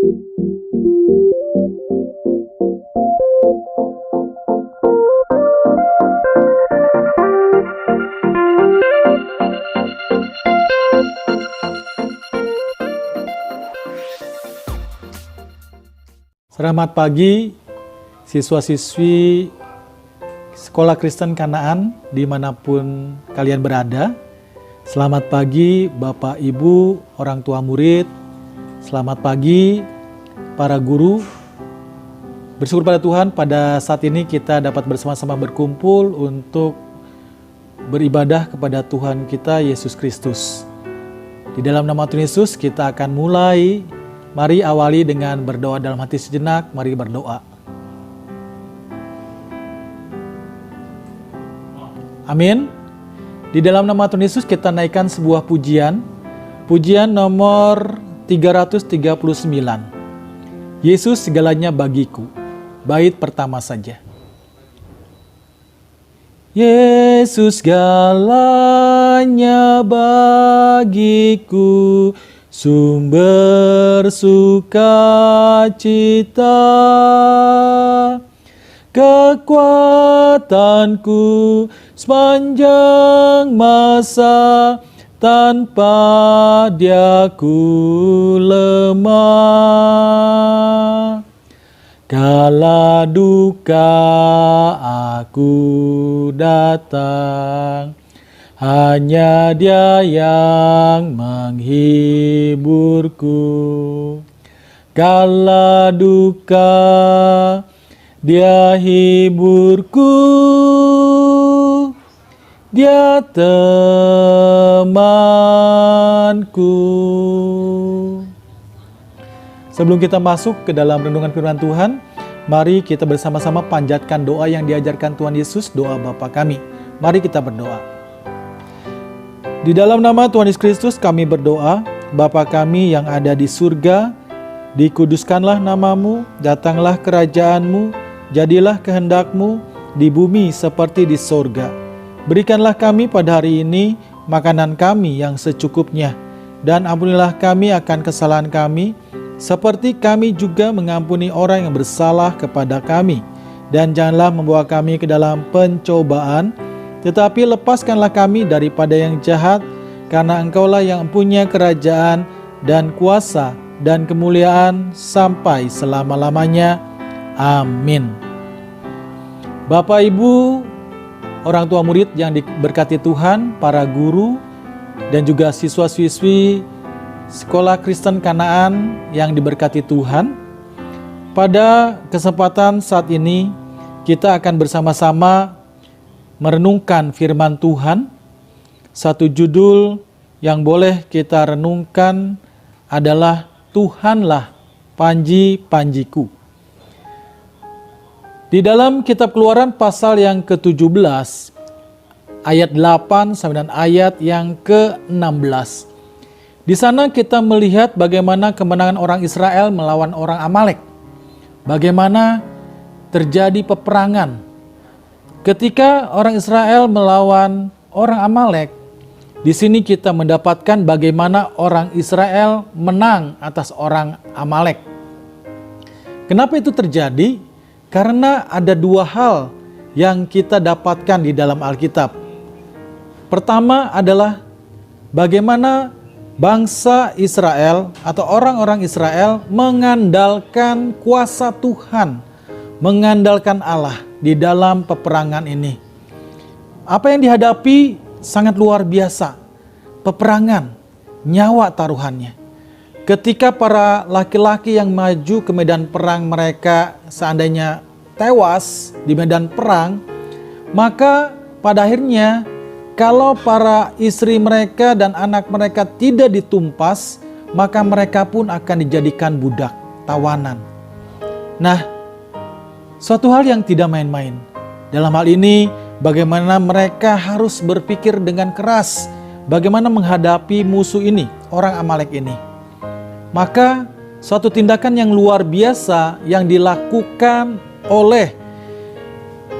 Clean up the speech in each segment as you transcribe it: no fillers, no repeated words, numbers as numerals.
Selamat pagi, siswa-siswi Sekolah Kristen Kanaan dimanapun kalian berada. Selamat pagi Bapak Ibu, orang tua murid. Selamat pagi para guru. Bersyukur pada Tuhan pada saat ini kita dapat bersama-sama berkumpul untuk beribadah kepada Tuhan kita Yesus Kristus. Di dalam nama Tuhan Yesus kita akan mulai. Mari awali dengan berdoa dalam hati sejenak. Mari berdoa. Amin. Di dalam nama Tuhan Yesus kita naikkan sebuah pujian. Pujian nomor 339. Yesus segalanya bagiku. Bait pertama saja. Yesus segalanya bagiku, sumber sukacita, kekuatanku sepanjang masa, tanpa Dia ku lemah. Kala duka aku datang, hanya Dia yang menghiburku. Kala duka Dia hiburku, Dia temanku. Sebelum kita masuk ke dalam renungan firman Tuhan, mari kita bersama-sama panjatkan doa yang diajarkan Tuhan Yesus, doa Bapa kami. Mari kita berdoa. Di dalam nama Tuhan Yesus Kristus kami berdoa, Bapa kami yang ada di surga, dikuduskanlah namamu, datanglah kerajaanmu, jadilah kehendak-Mu di bumi seperti di sorga. Berikanlah kami pada hari ini makanan kami yang secukupnya, dan ampunilah kami akan kesalahan kami, seperti kami juga mengampuni orang yang bersalah kepada kami. Dan janganlah membawa kami ke dalam pencobaan, tetapi lepaskanlah kami daripada yang jahat, karena Engkaulah yang punya kerajaan dan kuasa dan kemuliaan sampai selama-lamanya. Amin. Bapak Ibu, orang tua murid yang diberkati Tuhan, para guru, dan juga siswa-siswi Sekolah Kristen Kanaan yang diberkati Tuhan. Pada kesempatan saat ini kita akan bersama-sama merenungkan firman Tuhan. Satu judul yang boleh kita renungkan adalah Tuhanlah panji-panjiku. Di dalam kitab Keluaran pasal yang ke-17 ayat 8 sampai dengan ayat yang ke-16. Di sana kita melihat bagaimana kemenangan orang Israel melawan orang Amalek. Bagaimana terjadi peperangan. Ketika orang Israel melawan orang Amalek, di sini kita mendapatkan bagaimana orang Israel menang atas orang Amalek. Kenapa itu terjadi? Karena ada dua hal yang kita dapatkan di dalam Alkitab. Pertama adalah bagaimana bangsa Israel atau orang-orang Israel mengandalkan kuasa Tuhan, mengandalkan Allah di dalam peperangan ini. Apa yang dihadapi sangat luar biasa. Peperangan, nyawa taruhannya. Ketika para laki-laki yang maju ke medan perang mereka seandainya tewas di medan perang, maka pada akhirnya kalau para istri mereka dan anak mereka tidak ditumpas, maka mereka pun akan dijadikan budak, tawanan. Nah, suatu hal yang tidak main-main. Dalam hal ini, bagaimana mereka harus berpikir dengan keras, bagaimana menghadapi musuh ini, orang Amalek ini. Maka, suatu tindakan yang luar biasa yang dilakukan oleh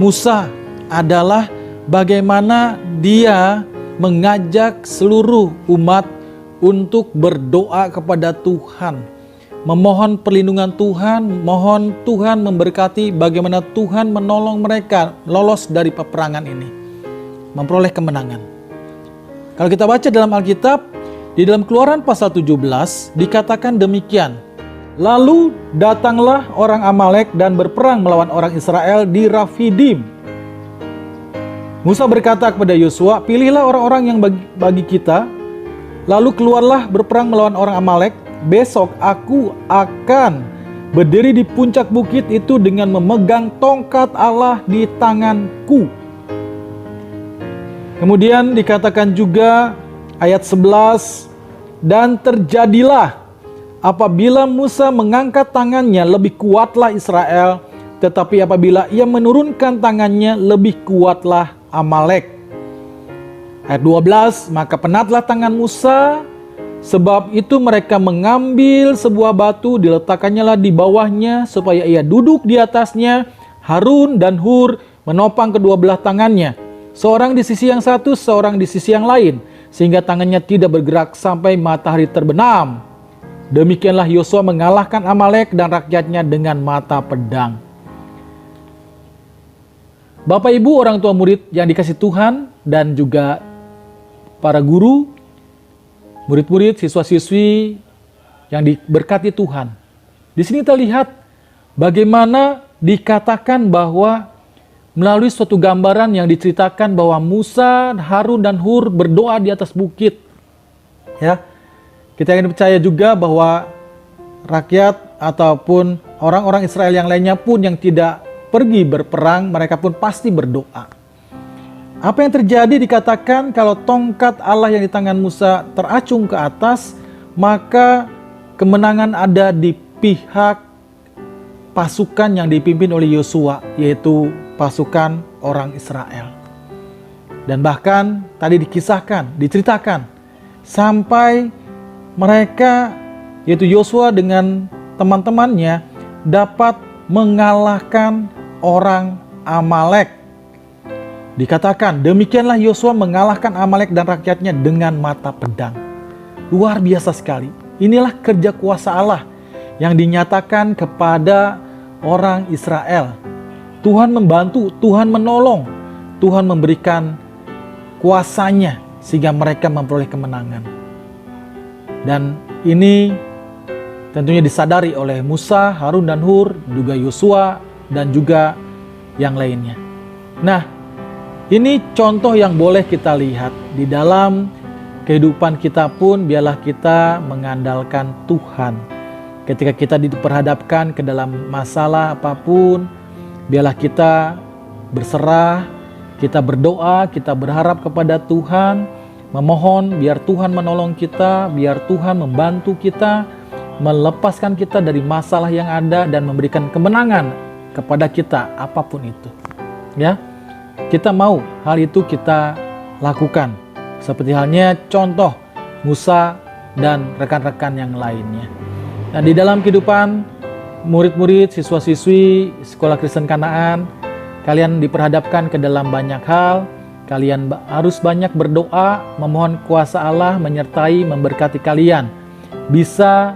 Musa adalah bagaimana dia mengajak seluruh umat untuk berdoa kepada Tuhan. memohon perlindungan Tuhan, mohon Tuhan memberkati bagaimana Tuhan menolong mereka lolos dari peperangan ini, memperoleh kemenangan. Kalau kita baca dalam Alkitab, di dalam Keluaran pasal 17 dikatakan demikian. Lalu datanglah orang Amalek dan berperang melawan orang Israel di Rafidim. Musa berkata kepada Yosua, pilihlah orang-orang yang bagi kita, lalu keluarlah berperang melawan orang Amalek. Besok aku akan berdiri di puncak bukit itu dengan memegang tongkat Allah di tanganku. Kemudian dikatakan juga ayat 11, dan terjadilah apabila Musa mengangkat tangannya lebih kuatlah Israel, tetapi apabila ia menurunkan tangannya lebih kuatlah Amalek. Ayat 12, maka penatlah tangan Musa, sebab itu mereka mengambil sebuah batu, diletakkannya di bawahnya supaya ia duduk di atasnya. Harun dan Hur menopang kedua belah tangannya, seorang di sisi yang satu, seorang di sisi yang lain, sehingga tangannya tidak bergerak sampai matahari terbenam. Demikianlah Yosua mengalahkan Amalek dan rakyatnya dengan mata pedang. Bapak Ibu orang tua murid yang dikasih Tuhan dan juga para guru, murid-murid, siswa-siswi yang diberkati Tuhan. Di sini kita lihat bagaimana dikatakan bahwa melalui suatu gambaran yang diceritakan bahwa Musa, Harun dan Hur berdoa di atas bukit. Ya. Kita ingin percaya juga bahwa rakyat ataupun orang-orang Israel yang lainnya pun yang tidak pergi berperang, mereka pun pasti berdoa. Apa yang terjadi dikatakan kalau tongkat Allah yang di tangan Musa teracung ke atas, maka kemenangan ada di pihak pasukan yang dipimpin oleh Yosua, yaitu pasukan orang Israel. Dan bahkan tadi dikisahkan, diceritakan, sampai mereka, yaitu Yosua dengan teman-temannya, dapat mengalahkan orang Amalek. Dikatakan, demikianlah Yosua mengalahkan Amalek dan rakyatnya dengan mata pedang. Luar biasa sekali. Inilah kerja kuasa Allah yang dinyatakan kepada orang Israel. Tuhan membantu, Tuhan menolong, Tuhan memberikan kuasanya sehingga mereka memperoleh kemenangan. Dan ini tentunya disadari oleh Musa, Harun dan Hur, juga Yosua dan juga yang lainnya. Nah, ini contoh yang boleh kita lihat di dalam kehidupan kita pun, biarlah kita mengandalkan Tuhan. Ketika kita diperhadapkan ke dalam masalah apapun, biarlah kita berserah, kita berdoa, kita berharap kepada Tuhan, memohon biar Tuhan menolong kita, biar Tuhan membantu kita, melepaskan kita dari masalah yang ada dan memberikan kemenangan kepada kita apapun itu. Ya, kita mau hal itu kita lakukan. Seperti halnya contoh Musa dan rekan-rekan yang lainnya. Dan di dalam kehidupan murid-murid, siswa-siswi Sekolah Kristen Kanaan, kalian diperhadapkan ke dalam banyak hal. Kalian harus banyak berdoa, memohon kuasa Allah menyertai, memberkati kalian. Bisa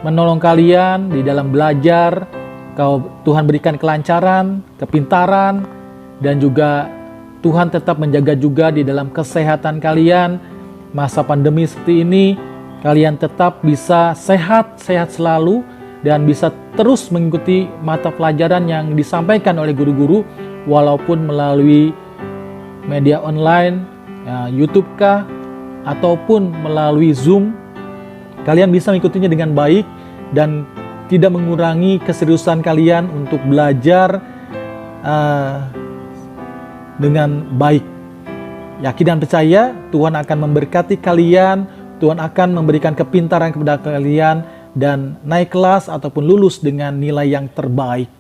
menolong kalian di dalam belajar. Tuhan berikan kelancaran, kepintaran, dan juga Tuhan tetap menjaga juga di dalam kesehatan kalian. Masa pandemi seperti ini, kalian tetap bisa sehat selalu dan bisa terus mengikuti mata pelajaran yang disampaikan oleh guru-guru walaupun melalui media online, YouTube kah, ataupun melalui Zoom. Kalian bisa mengikutinya dengan baik dan tidak mengurangi keseriusan kalian untuk belajar dengan baik. Yakin dan percaya Tuhan akan memberkati kalian, Tuhan akan memberikan kepintaran kepada kalian dan naik kelas ataupun lulus dengan nilai yang terbaik.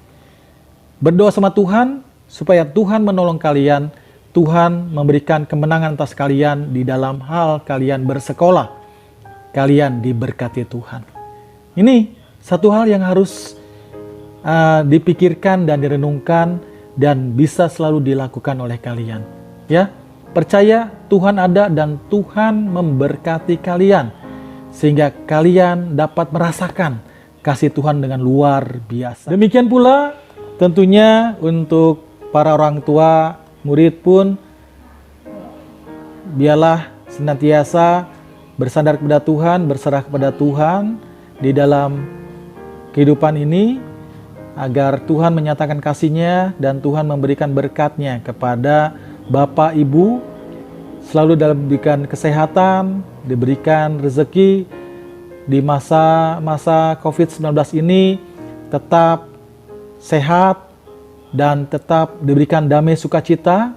Berdoa sama Tuhan supaya Tuhan menolong kalian, Tuhan memberikan kemenangan atas kalian di dalam hal kalian bersekolah. Kalian diberkati Tuhan. Ini satu hal yang harus dipikirkan dan direnungkan dan bisa selalu dilakukan oleh kalian. Ya, percaya Tuhan ada dan Tuhan memberkati kalian sehingga kalian dapat merasakan kasih Tuhan dengan luar biasa. Demikian pula tentunya untuk para orang tua, murid pun biarlah senantiasa bersandar kepada Tuhan, berserah kepada Tuhan di dalam kehidupan ini, agar Tuhan menyatakan kasih-Nya dan Tuhan memberikan berkat-Nya kepada Bapak Ibu, selalu dalam diberikan kesehatan, diberikan rezeki di masa-masa COVID-19 ini, tetap sehat dan tetap diberikan damai sukacita,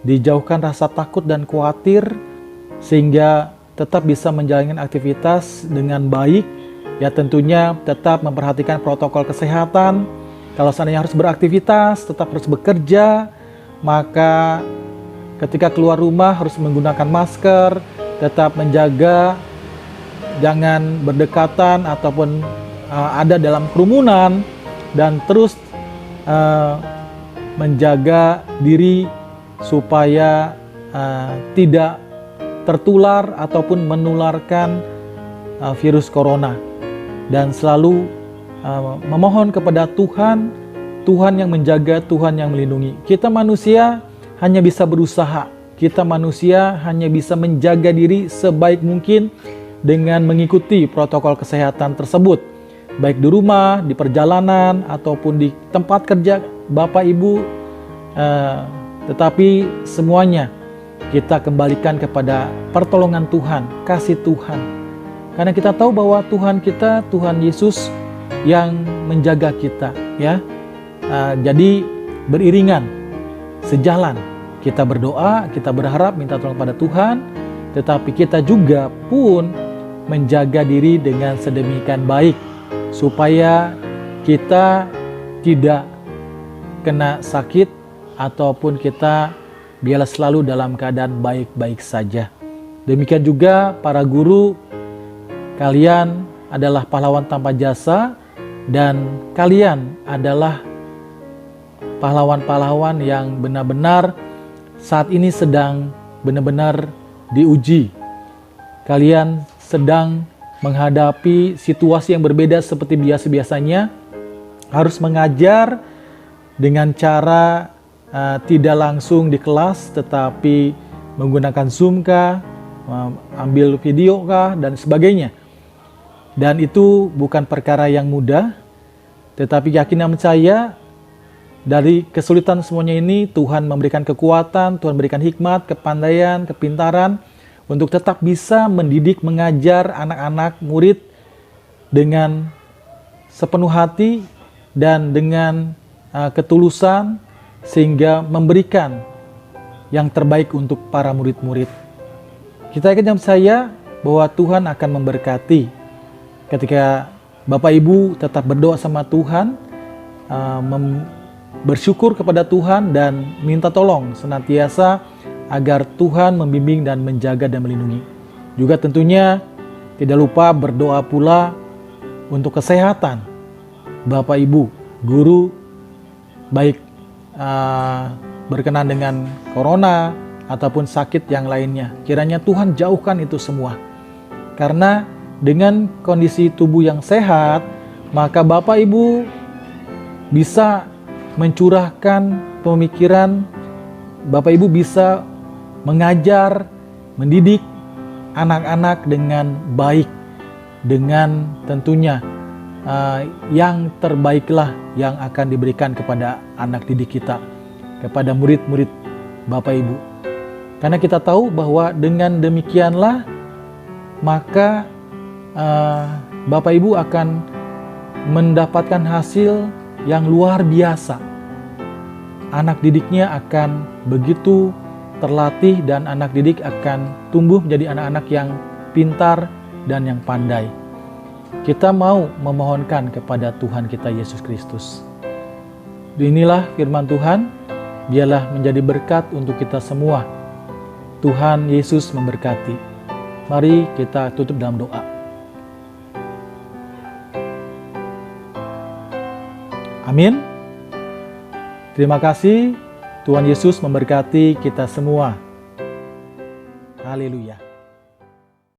dijauhkan rasa takut dan khawatir, sehingga tetap bisa menjalankan aktivitas dengan baik. Ya tentunya tetap memperhatikan protokol kesehatan. Kalau seandainya harus beraktivitas, tetap harus bekerja, maka ketika keluar rumah harus menggunakan masker, tetap menjaga jangan berdekatan ataupun ada dalam kerumunan, dan terus menjaga diri supaya tidak tertular ataupun menularkan virus corona, dan selalu memohon kepada Tuhan, Tuhan yang menjaga, Tuhan yang melindungi. Kita manusia hanya bisa berusaha, kita manusia hanya bisa menjaga diri sebaik mungkin dengan mengikuti protokol kesehatan tersebut, baik di rumah, di perjalanan, ataupun di tempat kerja Bapak Ibu, tetapi semuanya kita kembalikan kepada pertolongan Tuhan, kasih Tuhan. Karena kita tahu bahwa Tuhan kita, Tuhan Yesus yang menjaga kita, ya. Jadi beriringan, sejalan. Kita berdoa, kita berharap minta tolong pada Tuhan, tetapi kita juga pun menjaga diri dengan sedemikian baik supaya kita tidak kena sakit ataupun kita biarlah selalu dalam keadaan baik-baik saja. Demikian juga para guru, kalian adalah pahlawan tanpa jasa, dan kalian adalah pahlawan-pahlawan yang benar-benar saat ini sedang benar-benar diuji. Kalian sedang menghadapi situasi yang berbeda seperti biasa-biasanya, harus mengajar dengan cara tidak langsung di kelas, tetapi menggunakan Zoom kah, ambil video kah, dan sebagainya. Dan itu bukan perkara yang mudah, tetapi yakin dan percaya dari kesulitan semuanya ini Tuhan memberikan kekuatan, Tuhan memberikan hikmat, kepandaian, kepintaran untuk tetap bisa mendidik, mengajar anak-anak murid dengan sepenuh hati dan dengan ketulusan, sehingga memberikan yang terbaik untuk para murid-murid. Kita yakin dan percaya bahwa Tuhan akan memberkati ketika Bapak Ibu tetap berdoa sama Tuhan, bersyukur kepada Tuhan dan minta tolong senantiasa agar Tuhan membimbing dan menjaga dan melindungi. Juga tentunya tidak lupa berdoa pula untuk kesehatan Bapak Ibu, guru, baik berkenan dengan corona ataupun sakit yang lainnya. Kiranya Tuhan jauhkan itu semua. Karena dengan kondisi tubuh yang sehat, maka Bapak Ibu bisa mencurahkan pemikiran, Bapak Ibu bisa mengajar, mendidik anak-anak dengan baik, dengan tentunya yang terbaiklah yang akan diberikan kepada anak didik kita, kepada murid-murid Bapak Ibu. Karena kita tahu bahwa dengan demikianlah maka Bapak Ibu akan mendapatkan hasil yang luar biasa. Anak didiknya akan begitu terlatih dan anak didik akan tumbuh menjadi anak-anak yang pintar dan yang pandai. Kita mau memohonkan kepada Tuhan kita Yesus Kristus. Inilah firman Tuhan, biarlah menjadi berkat untuk kita semua. Tuhan Yesus memberkati. Mari kita tutup dalam doa. Amin. Terima kasih. Tuhan Yesus memberkati kita semua. Haleluya.